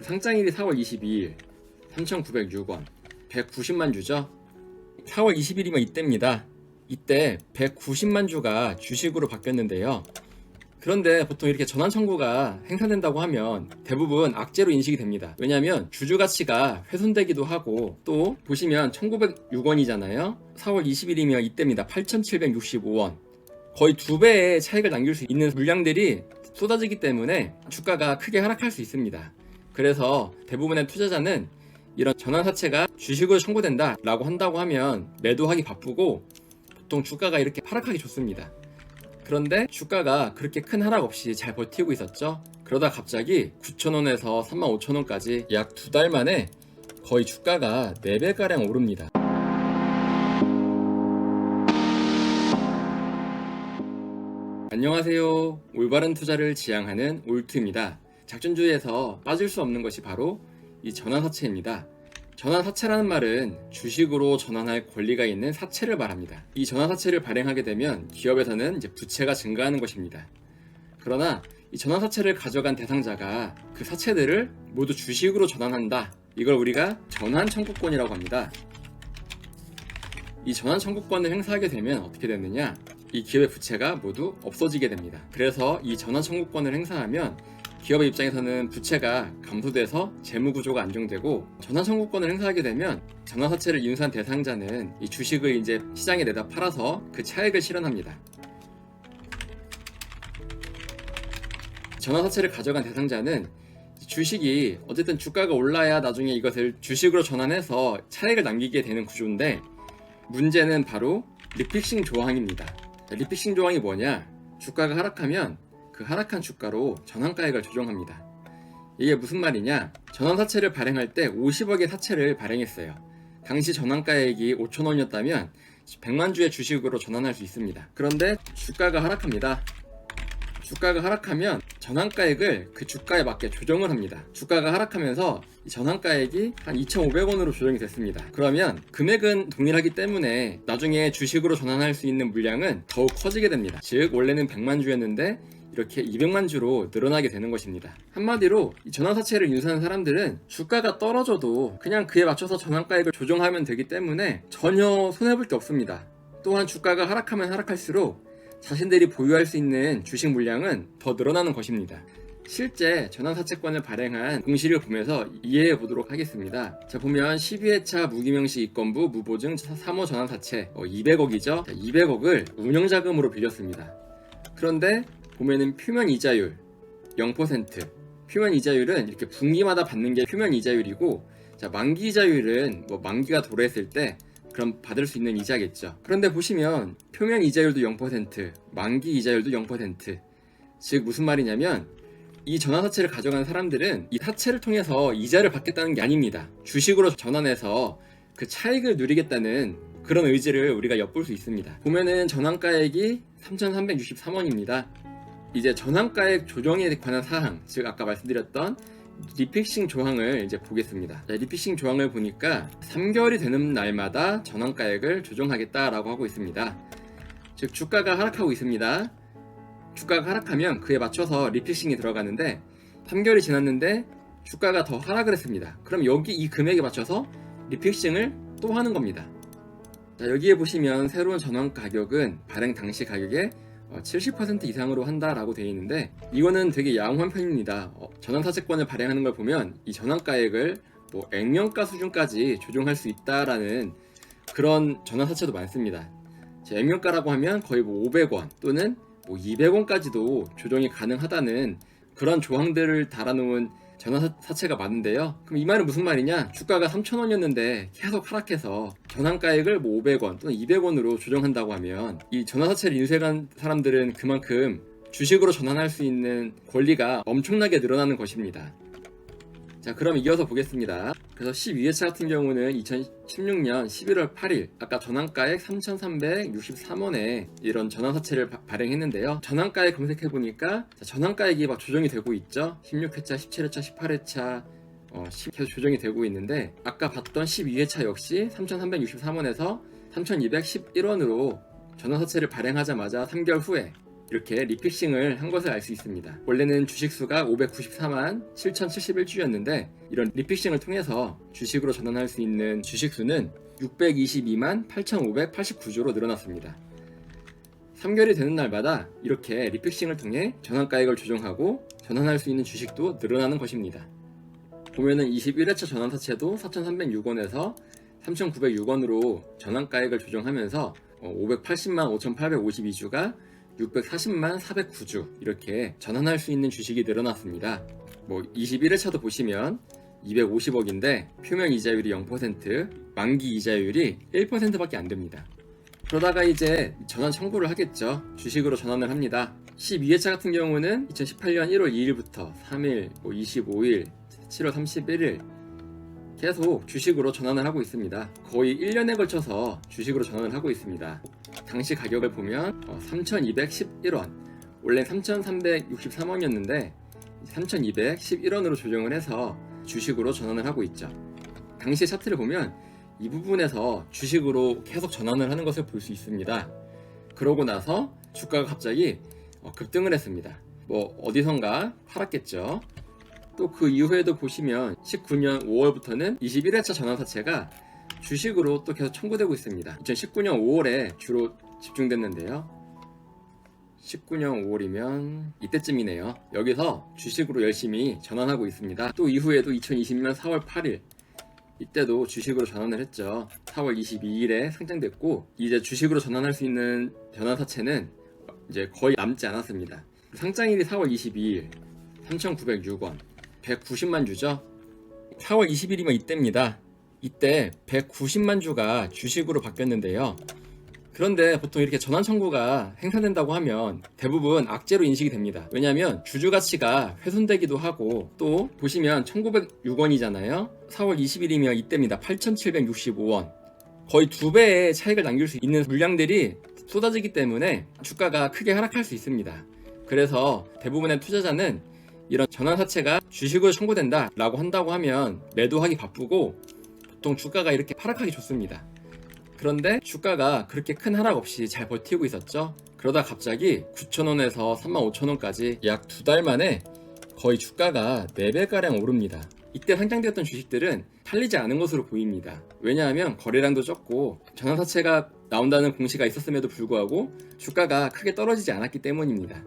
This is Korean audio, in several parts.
상장일이 4월 22일 3,906원 190만 주죠. 4월 20일이면 이때입니다. 이때 190만 주가 주식으로 바뀌었는데요. 그런데 보통 이렇게 전환 청구가 행사된다고 하면 대부분 악재로 인식이 됩니다. 왜냐하면 주주 가치가 훼손되기도 하고, 또 보시면 1,906원이잖아요. 4월 20일이면 이때입니다. 8,765원. 거의 2배의 차익을 남길 수 있는 물량들이 쏟아지기 때문에 주가가 크게 하락할 수 있습니다. 그래서 대부분의 투자자는 이런 전환사채가 주식으로 청구된다 라고 한다고 하면 매도하기 바쁘고, 보통 주가가 이렇게 하락하기 좋습니다. 그런데 주가가 그렇게 큰 하락 없이 잘 버티고 있었죠. 그러다 갑자기 9,000원에서 35,000원까지 약 2달 만에 거의 주가가 4배가량 오릅니다. 안녕하세요. 올바른 투자를 지향하는 올트입니다. 작전주의에서 빠질 수 없는 것이 바로 이 전환사채입니다. 전환사채라는 말은 주식으로 전환할 권리가 있는 사채를 말합니다. 이 전환사채를 발행하게 되면 기업에서는 이제 부채가 증가하는 것입니다. 그러나 이 전환사채를 가져간 대상자가 그 사채들을 모두 주식으로 전환한다. 이걸 우리가 전환청구권이라고 합니다. 이 전환청구권을 행사하게 되면 어떻게 되느냐? 이 기업의 부채가 모두 없어지게 됩니다. 그래서 이 전환청구권을 행사하면 기업의 입장에서는 부채가 감소돼서 재무구조가 안정되고, 전환청구권을 행사하게 되면 전환사채를 인수한 대상자는 이 주식을 이제 시장에 내다 팔아서 그 차익을 실현합니다. 전환사채를 가져간 대상자는 주식이 어쨌든 주가가 올라야 나중에 이것을 주식으로 전환해서 차익을 남기게 되는 구조인데, 문제는 바로 리픽싱 조항입니다. 리픽싱 조항이 뭐냐? 주가가 하락하면 그 하락한 주가로 전환가액을 조정합니다. 이게 무슨 말이냐? 전환사채를 발행할 때 50억의 사채를 발행했어요. 당시 전환가액이 5,000원이었다면 100만 주의 주식으로 전환할 수 있습니다. 그런데 주가가 하락합니다. 주가가 하락하면 전환가액을 그 주가에 맞게 조정을 합니다. 주가가 하락하면서 전환가액이 한 2,500원으로 조정이 됐습니다. 그러면 금액은 동일하기 때문에 나중에 주식으로 전환할 수 있는 물량은 더욱 커지게 됩니다. 즉 원래는 100만 주였는데 이렇게 200만 주로 늘어나게 되는 것입니다. 한마디로 이 전환사채를 인수하는 사람들은 주가가 떨어져도 그냥 그에 맞춰서 전환가액을 조정하면 되기 때문에 전혀 손해볼 게 없습니다. 또한 주가가 하락하면 하락할수록 자신들이 보유할 수 있는 주식 물량은 더 늘어나는 것입니다. 실제 전환사채권을 발행한 공시를 보면서 이해해 보도록 하겠습니다. 자, 보면 12회차 무기명시 이권부 무보증 3호 전환사채 200억이죠. 200억을 운영자금으로 빌렸습니다. 그런데 보면은 표면 이자율 0%, 표면 이자율은 이렇게 분기마다 받는 게 표면 이자율이고, 자, 만기 이자율은 만기가 도래했을 때 그럼 받을 수 있는 이자겠죠. 그런데 보시면 표면 이자율도 0%, 만기 이자율도 0%. 즉 무슨 말이냐면 이 전환사채를 가져간 사람들은 이 사채를 통해서 이자를 받겠다는 게 아닙니다. 주식으로 전환해서 그 차익을 누리겠다는 그런 의지를 우리가 엿볼 수 있습니다. 보면은 전환가액이 3,363원입니다. 이제 전환가액 조정에 관한 사항, 즉 아까 말씀드렸던 리픽싱 조항을 이제 보겠습니다. 자, 리픽싱 조항을 보니까 3개월이 되는 날마다 전환가액을 조정하겠다라고 하고 있습니다. 즉 주가가 하락하고 있습니다. 주가가 하락하면 그에 맞춰서 리픽싱이 들어가는데 3개월이 지났는데 주가가 더 하락을 했습니다. 그럼 여기 이 금액에 맞춰서 리픽싱을 또 하는 겁니다. 자, 여기에 보시면 새로운 전환 가격은 발행 당시 가격의 70% 이상으로 한다라고 되어 있는데, 이거는 되게 양호한 편입니다. 전환사채권을 발행하는 걸 보면 이 전환가액을 액면가 수준까지 조정할 수 있다라는 그런 전환사채도 많습니다. 액면가라고 하면 거의 500원 또는 200원까지도 조정이 가능하다는 그런 조항들을 달아놓은 전환사채가 많은데요. 그럼 이 말은 무슨 말이냐? 주가가 3,000원이었는데 계속 하락해서 전환가액을 500원 또는 200원으로 조정한다고 하면 이 전환사채를 인수해간 사람들은 그만큼 주식으로 전환할 수 있는 권리가 엄청나게 늘어나는 것입니다. 자, 그럼 이어서 보겠습니다. 그래서 12회차 같은 경우는 2016년 11월 8일 아까 전환가액 3,363원에 이런 전환사채를 발행했는데요. 전환가액 검색해보니까 전환가액이 막 조정이 되고 있죠. 16회차, 17회차, 18회차 계속 조정이 되고 있는데, 아까 봤던 12회차 역시 3,363원에서 3,211원으로 전환사채를 발행하자마자 3개월 후에 이렇게 리픽싱을 한 것을 알 수 있습니다. 원래는 주식수가 594만 7071주였는데 이런 리픽싱을 통해서 주식으로 전환할 수 있는 주식수는 622만 8589주로 늘어났습니다. 3개월이 되는 날마다 이렇게 리픽싱을 통해 전환가액을 조정하고 전환할 수 있는 주식도 늘어나는 것입니다. 보면은 21회차 전환사채도 4,306원에서 3,906원으로 전환가액을 조정하면서 580만 5,852주가 640만 409주 이렇게 전환할 수 있는 주식이 늘어났습니다. 21회차도 보시면 250억인데 표면 이자율이 0%, 만기 이자율이 1%밖에 안 됩니다. 그러다가 이제 전환 청구를 하겠죠. 주식으로 전환을 합니다. 12회차 같은 경우는 2018년 1월 2일부터 3일, 25일, 7월 31일 계속 주식으로 전환을 하고 있습니다. 거의 1년에 걸쳐서 주식으로 전환을 하고 있습니다. 당시 가격을 보면 3,211원, 원래 3,363원이었는데 3,211원으로 조정을 해서 주식으로 전환을 하고 있죠. 당시 차트를 보면 이 부분에서 주식으로 계속 전환을 하는 것을 볼 수 있습니다. 그러고 나서 주가가 갑자기 급등을 했습니다. 어디선가 팔았겠죠. 또 그 이후에도 보시면 19년 5월부터는 21회차 전환사채가 주식으로 또 계속 청구되고 있습니다. 2019년 5월에 주로 집중됐는데요. 19년 5월이면 이때쯤이네요. 여기서 주식으로 열심히 전환하고 있습니다. 또 이후에도 2020년 4월 8일 이때도 주식으로 전환을 했죠. 4월 22일에 상장됐고 이제 주식으로 전환할 수 있는 전환사채는 이제 거의 남지 않았습니다. 상장일이 4월 22일 3,906원 190만 주죠. 4월 20일이면 이때입니다. 이때 190만 주가 주식으로 바뀌었는데요. 그런데 보통 이렇게 전환 청구가 행사된다고 하면 대부분 악재로 인식이 됩니다. 왜냐하면 주주 가치가 훼손되기도 하고 또 보시면 1906원이잖아요. 4월 20일이면 이때입니다. 8765원. 거의 2배의 차익을 남길 수 있는 물량들이 쏟아지기 때문에 주가가 크게 하락할 수 있습니다. 그래서 대부분의 투자자는 이런 전환사채가 주식으로 청구된다 라고 한다고 하면 매도하기 바쁘고 보통 주가가 이렇게 하락하기 좋습니다. 그런데 주가가 그렇게 큰 하락 없이 잘 버티고 있었죠. 그러다 갑자기 9,000원에서 35,000원까지 약 2달 만에 거의 주가가 4배가량 오릅니다. 이때 상장되었던 주식들은 팔리지 않은 것으로 보입니다. 왜냐하면 거래량도 적고 전환사채가 나온다는 공시가 있었음에도 불구하고 주가가 크게 떨어지지 않았기 때문입니다.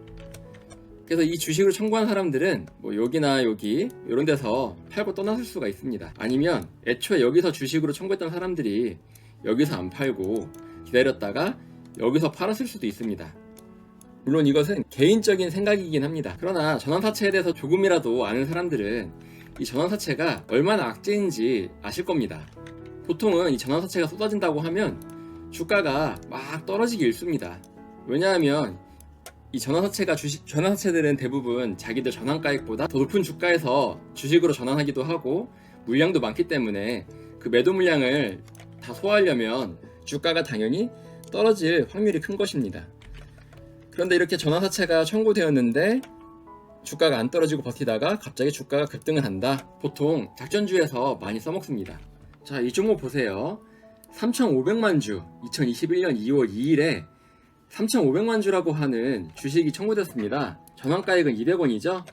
그래서 이 주식을 청구한 사람들은 여기나 여기 이런 데서 팔고 떠났을 수가 있습니다. 아니면 애초에 여기서 주식으로 청구했던 사람들이 여기서 안 팔고 기다렸다가 여기서 팔았을 수도 있습니다. 물론 이것은 개인적인 생각이긴 합니다. 그러나 전환사채에 대해서 조금이라도 아는 사람들은 이 전환사채가 얼마나 악재인지 아실 겁니다. 보통은 이 전환사채가 쏟아진다고 하면 주가가 막 떨어지기 일쑤입니다. 왜냐하면 이 전환사채들은 대부분 자기들 전환가액보다 더 높은 주가에서 주식으로 전환하기도 하고 물량도 많기 때문에 그 매도 물량을 다 소화하려면 주가가 당연히 떨어질 확률이 큰 것입니다. 그런데 이렇게 전환사채가 청구되었는데 주가가 안 떨어지고 버티다가 갑자기 주가가 급등을 한다. 보통 작전주에서 많이 써먹습니다. 자, 이 종목 보세요. 3,500만 주 2021년 2월 2일에 3,500만 주라고 하는 주식이 청구됐습니다. 전환가액은 200원이죠.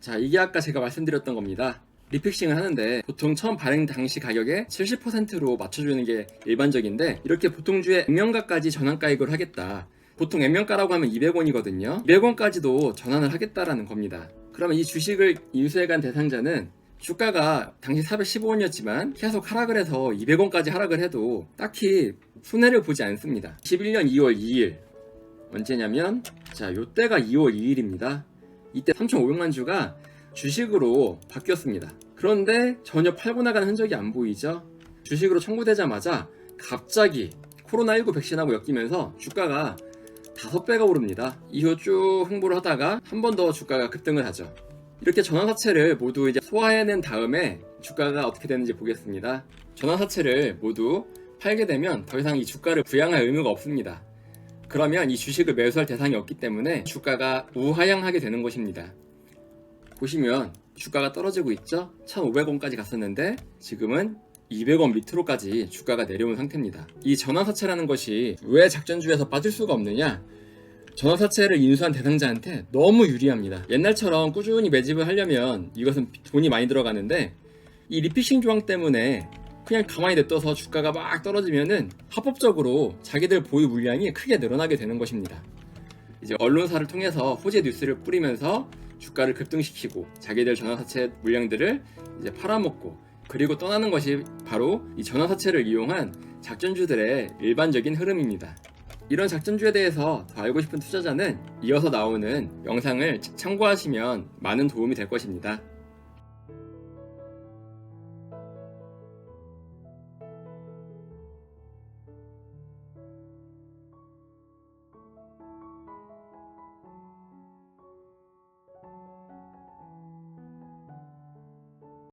자, 이게 아까 제가 말씀드렸던 겁니다. 리픽싱을 하는데 보통 처음 발행 당시 가격에 70%로 맞춰주는 게 일반적인데 이렇게 보통주에 액면가까지 전환가액을 하겠다. 보통 액면가라고 하면 200원이거든요. 200원까지도 전환을 하겠다라는 겁니다. 그러면 이 주식을 인수해간 대상자는 주가가 당시 415원이었지만 계속 하락을 해서 200원까지 하락을 해도 딱히 손해를 보지 않습니다. 21년 2월 2일 언제냐면 요때가 2월 2일입니다. 이때 3,500만 주가 주식으로 바뀌었습니다. 그런데 전혀 팔고 나가는 흔적이 안 보이죠. 주식으로 청구되자마자 갑자기 코로나19 백신하고 엮이면서 주가가 5배가 오릅니다. 이후 쭉 흥보를 하다가 한 번 더 주가가 급등을 하죠. 이렇게 전환사채를 모두 이제 소화해낸 다음에 주가가 어떻게 되는지 보겠습니다. 전환사채를 모두 팔게 되면 더 이상 이 주가를 부양할 의무가 없습니다. 그러면 이 주식을 매수할 대상이 없기 때문에 주가가 우하향하게 되는 것입니다. 보시면 주가가 떨어지고 있죠. 1,500원까지 갔었는데 지금은 200원 밑으로까지 주가가 내려온 상태입니다. 이 전환사채라는 것이 왜 작전주에서 빠질 수가 없느냐? 전화사채를 인수한 대상자한테 너무 유리합니다. 옛날처럼 꾸준히 매집을 하려면 이것은 돈이 많이 들어가는데 이 리피싱 조항 때문에 그냥 가만히 냅둬서 주가가 막 떨어지면은 합법적으로 자기들 보유 물량이 크게 늘어나게 되는 것입니다. 이제 언론사를 통해서 호재 뉴스를 뿌리면서 주가를 급등시키고 자기들 전화사채 물량들을 이제 팔아먹고 그리고 떠나는 것이 바로 이 전화사채를 이용한 작전주들의 일반적인 흐름입니다. 이런 작전주에 대해서 더 알고 싶은 투자자는 이어서 나오는 영상을 참고하시면 많은 도움이 될 것입니다.